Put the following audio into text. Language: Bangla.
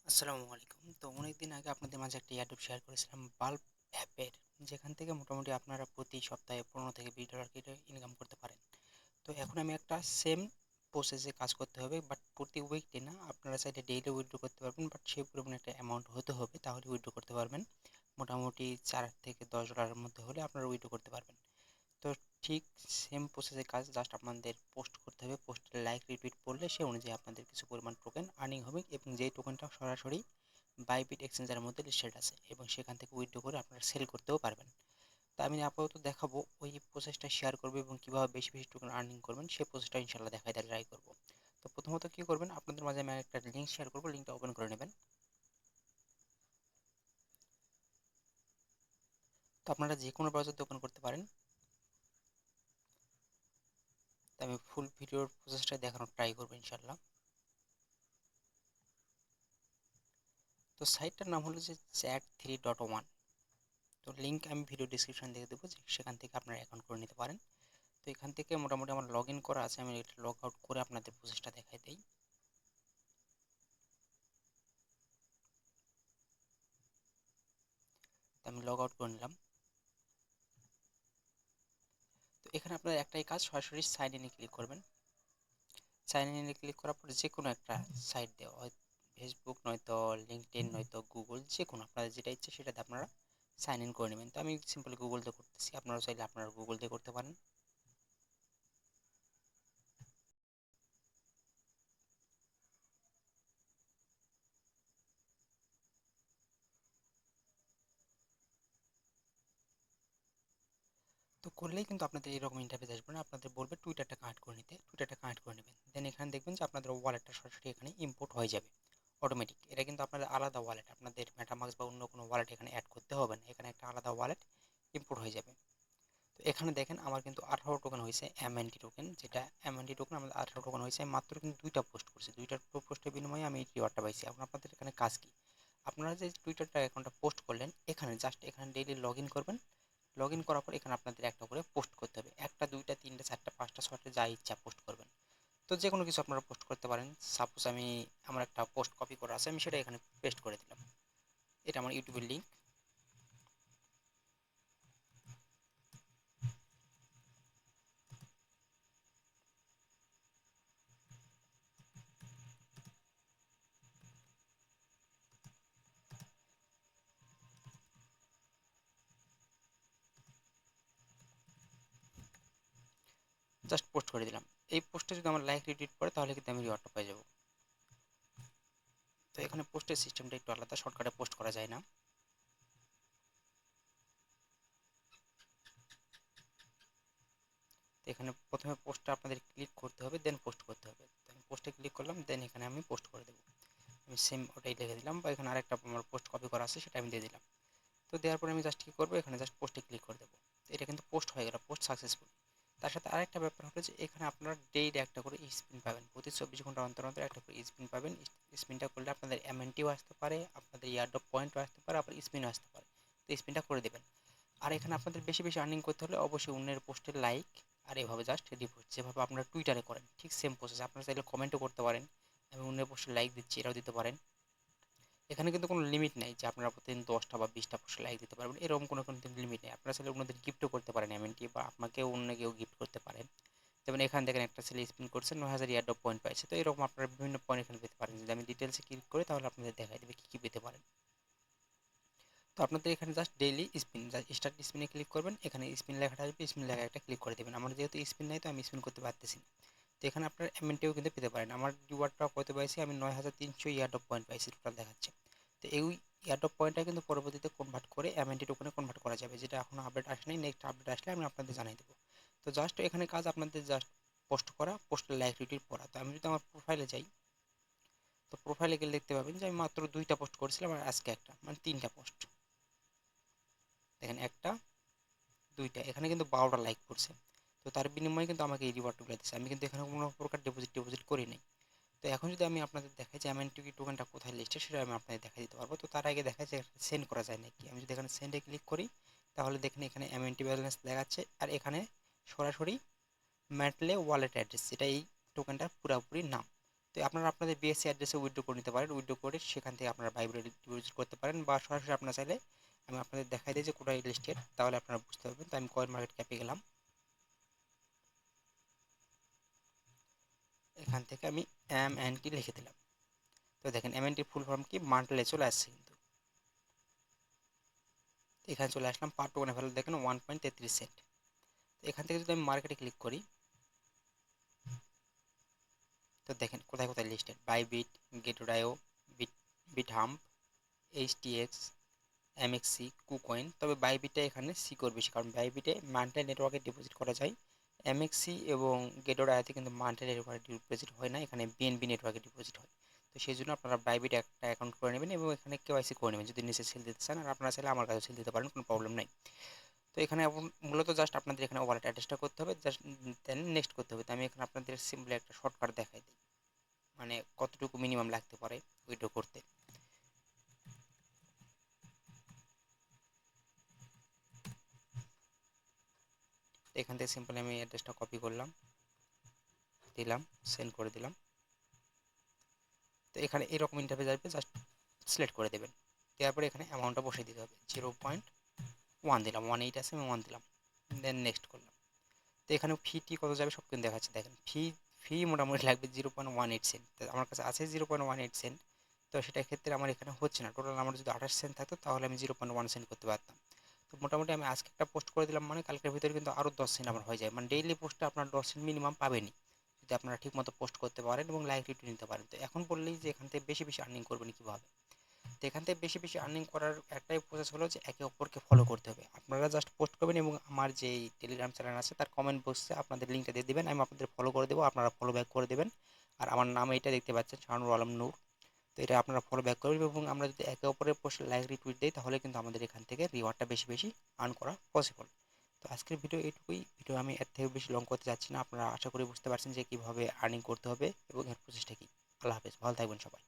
আসসালামু আলাইকুম। তো অনেকদিন আগে আপনাদের মাঝে একটা এয়ারড্রপ শেয়ার করেছিলাম বাল্ব অ্যাপের, যেখান থেকে মোটামুটি আপনারা প্রতি সপ্তাহে 15 থেকে $20 করে ইনকাম করতে পারেন। তো এখন আমি একটা সেম প্রসেসে কাজ করতে হবে, বাট প্রতি উইকলি না, আপনারা চাইলে ডেইলি উইথড্র করতে পারবেন, বাট সেই পরিমাণে একটা অ্যামাউন্ট হতে হবে, তাহলে উইথড্র করতে পারবেন। মোটামুটি $4 থেকে $10 মধ্যে হলে আপনারা উইথড্র করতে পারবেন। তো ঠিক সেম প্রসেসের কাজ, জাস্ট আপনাদের পোস্ট করতে হবে। পোস্টের লাইক রিটুইট করলে সে অনুযায়ী আপনাদের কিছু পরিমাণ টোকেন আর্নিং হবে, এবং যেই টোকেনটা সরাসরি বাইবিট এক্সচেঞ্জের মধ্যে লিস্টেড আছে, এবং সেখান থেকে উইথড্র করে আপনারা সেল করতেও পারবেন। তো আমি আপাতত দেখাবো ওই প্রসেসটা শেয়ার করবো, এবং কীভাবে বেশি বেশি টোকেন আর্নিং করবেন সেই প্রসেসটা ইনশাল্লাহ দেখাতে ট্রাই করবো। তো প্রথমত কী করবেন, আপনাদের মাঝে আমি একটা লিঙ্ক শেয়ার করবো, লিঙ্কটা ওপেন করে নেবেন। তো আপনারা যে কোনো ব্রাউজারতে ওপেন করতে পারেন। তো আমি ফুল ভিডিওর প্রসেসটা দেখানোর ট্রাই করবো ইনশাল্লাহ। তো সাইটটার নাম হলো যে chat3.1। তো লিঙ্ক আমি ভিডিও ডিসক্রিপশন দিয়ে দেবো, যে সেখান থেকে আপনারা অ্যাকাউন্ট করে নিতে পারেন। তো এখান থেকে মোটামুটি আমার লগ ইন করা আছে, আমি এটা লগ আউট করে আপনাদের প্রসেসটা দেখাই দিই। তো আমি লগ আউট করে নিলাম। তো এখানে আপনার একটাই কাজ, সরাসরি সাইন ইনে ক্লিক করবেন। সাইন ইনে ক্লিক করার পরে যে কোনো একটা সাইট দেওয়া হয়, ফেসবুক নয়তো লিঙ্কডইন নয়তো গুগল, যে কোনো আপনাদের যেটা ইচ্ছে সেটাতে আপনারা সাইন ইন করে নেবেন। তো আমি সিম্পলি গুগল দিয়ে করতেছি, আপনারা চাইলে আপনারা গুগল দিয়ে করতে পারেন। তো করলেই কিন্তু আপনাদের এরকম ইন্টারফেস আসবে না, আপনাদের বলবে টুইটারটা কানেক্ট করে নিতে, টুইটারটা কানেক্ট করে নেবেন। দেন এখানে দেখবেন যে আপনাদের ওয়ালেটটা সরাসরি এখানে ইম্পোর্ট হয়ে যাবে অটোমেটিক। এটা কিন্তু আপনাদের আলাদা ওয়ালেট, আপনাদের মেটামাক্স বা অন্য কোনো ওয়ালেট এখানে অ্যাড করতে হবে না, এখানে একটা আলাদা ওয়ালেট ইম্পোর্ট হয়ে যাবে। তো এখানে দেখেন আমার কিন্তু 18 টোকেন হয়েছে এমএনটি টোকেন, যেটা এমএনটি টোকেন আমাদের 18 টোকেন হয়েছে। মাত্র কিন্তু দুইটা পোস্ট করছি, দুইটার পোস্টের বিনিময়ে আমি এই রিওয়ার্ডটা পাইছি। এখন আপনাদের এখানে কাজ কি, আপনারা যে টুইটারটা অ্যাকাউন্টটা পোস্ট করলেন, এখানে জাস্ট এখানে ডেইলি লগ ইন করবেন। লগ ইন করার পর এখানে আপনাদের একটা করে পোস্ট করতে হবে, একটা দুইটা তিনটা চারটা পাঁচটা ছয়টা যা ইচ্ছা পোস্ট করবেন। তো যে কোনো কিছু আপনারা পোস্ট করতে পারেন। সাপোজ আমি, আমার একটা পোস্ট কপি করা আছে, আমি সেটা এখানে পেস্ট করে দিলাম। এটা আমার ইউটিউবের লিঙ্ক। জাস্ট পোস্ট করে দিলাম। এই পোস্টে যদি আমার লাইক রিটুইট পড়ে, তাহলে কিন্তু আমি রিওয়ার্ডটা পেয়ে যাবো। তো এখানে পোস্টের সিস্টেমটা একটু আলাদা, শর্টকাটে পোস্ট করা যায় না। তো এখানে প্রথমে পোস্টটা আপনাদের ক্লিক করতে হবে, দেন পোস্ট করতে হবে। তো আমি পোস্টে ক্লিক করলাম, দেন এখানে আমি পোস্ট করে দেবো। আমি সেম ওটাই লিখে দিলাম, বা এখানে আরেকটা আমার পোস্ট কপি করা আছে সেটা আমি দিয়ে দিলাম। তো দেওয়ার পরে আমি জাস্ট কী করবো, এখানে জাস্ট পোস্টে ক্লিক করে দেবো। তো এটা কিন্তু পোস্ট হয়ে গেল, পোস্ট সাকসেসফুল। তার সাথে আরেকটা ব্যাপার হলো যে এখানে আপনারা ডেইলি একটা করে স্পিন পাবেন, প্রতি 24 ঘন্টা অন্তর অন্তর একটা করে স্পিন পাবেন। স্পিনটা করলে আপনাদের এমএনটিও আসতে পারে, আপনাদের ইয়ারড্রপ পয়েন্টও আসতে পারে, আবার স্পিনও আসতে পারে। তো স্পিনটা করে দেবেন। আর এখানে আপনাদের বেশি বেশি আর্নিং করতে হলে অবশ্যই অন্যের পোস্টের লাইক, আর এভাবে জাস্ট রিপোস্ট, যেভাবে আপনারা টুইটারে করেন ঠিক সেম প্রসেস। আপনারা চাইলে কমেন্টও করতে পারেন, আমি অন্যের পোস্টে লাইক দিচ্ছি এটাও দিতে পারেন। এখানে কিন্তু কোনো লিমিট নেই যে আপনারা প্রতিদিন 10টা বা 20টা পোস্ট লাইক দিতে পারবেন, এরকম কোনো কিন্তু লিমিট নেই। আপনারা চাইলে অন্যদের গিফটও করতে পারেন এমনকি, বা আপনাকেও অন্য কেউ গিফট করতে পারেন। যেমন এখানে দেখেন একটা ছেলে স্পিন করছে, 9,000 ইয়ারড্রপ পয়েন্ট পাইছে। তো এরকম আপনারা বিভিন্ন পয়েন্ট এখানে পেতে পারেন। যদি আমি ডিটেলসে ক্লিক করি, তাহলে আপনাদের দেখাই দেবে কী কী পেতে পারেন। তো আপনাদের এখানে just daily spin, just start স্পিনে ক্লিক করবেন, এখানে স্পিন লেখাটা আসবে, স্পিন লেখা একটা ক্লিক করে দেবেন। আমার যেহেতু স্পিন নাই, তো আমি স্পিন করতে পারতেছি না। তো এখানে আপনার এমএনটিও কিন্তু পেতে পারেন। আমার রিওয়ার্ডটা কত পাইছি, আমি 9,300 ইয়ারড্রপ পয়েন্ট পাইছি টোটাল দেখাচ্ছে। তো এই ইয়ারড্রপ পয়েন্টটা কিন্তু পরবর্তীতে কনভার্ট করে এমএনটি টোকেনে কনভার্ট করা যাবে, যেটা এখনো আপডেট আসেনি। নেক্সট আপডেট আসলে আমি আপনাদের জানিয়ে দেবো। তো জাস্ট এখানে কাজ আপনাদের জাস্ট পোস্ট করা, পোস্টের লাইক রিটুইট পড়া। তো আমি যদি আমার প্রোফাইলে যাই, তো প্রোফাইলে গেলে দেখতে পাবেন যে আমি মাত্র দুইটা পোস্ট করেছিলাম, আর আজকে একটা, মানে তিনটা পোস্ট। দেখেন একটা, দুইটা, এখানে কিন্তু 12টা লাইক করছে। তো তার বিনিময়ে কিন্তু আমাকে এই রিওয়ার্ডগুলো দিচ্ছে, আমি কিন্তু এখানে কোনো প্রকার ডিপোজিট করি নাই। তো এখন যদি আমি আপনাদের দেখাই যে এমএনটিকি টোকেনটা কোথায় লিস্টে, সেটা আমি আপনাদের দেখাই দিতে পারবো। তো তার আগে দেখা যায় সেন্ড করা যায় নাকি। আমি যদি এখানে সেন্ডে ক্লিক করি, তাহলে দেখেন এখানে এমএনটি ব্যালেন্স দেখাচ্ছে, আর এখানে সরাসরি ম্যাটলে ওয়ালেট অ্যাড্রেস, যেটা এই টোকেনটার পুরোপুরি নাম। তো আপনারা আপনাদের বিএসসি অ্যাড্রেসে উইথড্র করে নিতে পারেন, উইথড্র করে সেখান থেকে আপনারা ভাইব্রেট ইউজ করতে পারেন, বা সরাসরি আপনারা চাইলে আমি আপনাদের দেখাই দিই যে কোথায় লিস্টেড, তাহলে আপনারা বুঝতে পারবেন। তো আমি কয়েন মার্কেট ক্যাপে গেলাম, এখান থেকে আমি MNT লিখে দিলাম। তো দেখেন MNT ফুল ফর্ম কি, মান্টলে চলে আসছে কিন্তু। এখানে চলে আসলাম, পার টোকেনের ভ্যালু দেখেন 1.33 সেন্ট। এখান থেকে যদি আমি মার্কেটে ক্লিক করি, তো দেখেন কোথায় কোথায় লিস্টেড, বাইবিট, গেটোডাইও, বিট বিটহাম্প, HTX, MXC, কুকয়েন। তবে বাইবিটে এখানে সিকিউর বেশি, কারণ বাইবিটে মান্টে নেটওয়ার্কে ডিপোজিট করা যায়। MXC এবং গেটোডাইওতে কিন্তু মান্টে নেটওয়ার্কে ডিপোজিট হয় না, এখানে বিএনবি নেটওয়ার্কে ডিপোজিট হয়। তো সেই জন্য আপনারা বাইবিটে একটা অ্যাকাউন্ট করে নেবেন এবং এখানে কেওয়াইসি করে নেবেন যদি নিচে সেল দিতে চান। আর আপনারা চাইলে আমার কাছে সেল দিতে পারেন, কোনো প্রবলেম নাই। তো এখানে মূলত জাস্ট আপনাদের এখানে ওয়ালেট অ্যাড্রেসটা করতে হবে, জাস্ট দেন নেক্সট করতে হবে। তো আমি এখানে আপনাদের সিম্পলি একটা শর্টকাট দেখাই দিই, মানে কতটুকু মিনিমাম লাগতে পারে উইথড্র করতে। এখান থেকে সিম্পলি আমি অ্যাড্রেসটা কপি করলাম, দিলাম, সেন্ড করে দিলাম। তো এখানে এরকম ইন্টারফেস আসবে, জাস্ট সিলেক্ট করে দেবেন। দেওয়ার পরে এখানে অ্যামাউন্টটা বসিয়ে দিতে হবে, 0.1 দিলাম, 18 আছে আমি 1 দিলাম, দেন নেক্সট করলাম। তো এখানে ফিটি কত যাবে সব কিন্তু দেখাচ্ছে, দেখেন ফি মোটামুটি লাগবে 0.18 সেন্ট। তো আমার কাছে আছে 0.18 সেন্ট, তো সেটার ক্ষেত্রে আমার এখানে হচ্ছে না। টোটাল আমার যদি 28 সেন্ট থাকতো তাহলে আমি 0.1 সেন্ট করতে পারতাম। তো মোটামুটি আমি আজকে একটা পোস্ট করে দিলাম, মানে কালকের ভিতরে কিন্তু আরও 10 সেন্ট আমার হয়ে যায়, মানে ডেইলি পোস্টে আপনার 10 সেন্ট মিনিমাম পাবেনই, যদি আপনারা ঠিকমতো পোস্ট করতে পারেন এবং লাইক রিটুইট নিতে পারেন। তো এখন বললেই যে এখান থেকে বেশি বেশি আর্নিং করবেন কীভাবে, তো এখান থেকে বেশি বেশি আর্নিং করার একটাই প্রসেস হলো যে একে অপরকে ফলো করতে হবে। আপনারা জাস্ট পোস্ট করবেন এবং আমার যে টেলিগ্রাম চ্যানেল আছে তার কমেন্ট বক্সে আপনাদের লিঙ্কটা দিয়ে দেবেন, আমি আপনাদের ফলো করে দেবো, আপনারা ফলো ব্যাক করে দেবেন। আর আমার নাম এইটা দেখতে পাচ্ছেন, শাহানুর আলম নূর। তো এটা আপনারা ফলো ব্যাক করবেন এবং আমরা যদি একে অপরের পোস্ট লাইক রিটুইট দিই তাহলে কিন্তু আমাদের এখান থেকে রিওয়ার্ডটা বেশি বেশি আর্ন করা পসিবল। তো আজকের ভিডিও এইটুকুই, ভিডিও আমি এর থেকে বেশি লং করতে যাচ্ছি না, আপনারা আশা করি বুঝতে পারছেন যে কীভাবে আর্নিং করতে হবে এবং এর প্রসেসটা কী। আল্লাহ হাফেজ, ভালো থাকবেন সবাই।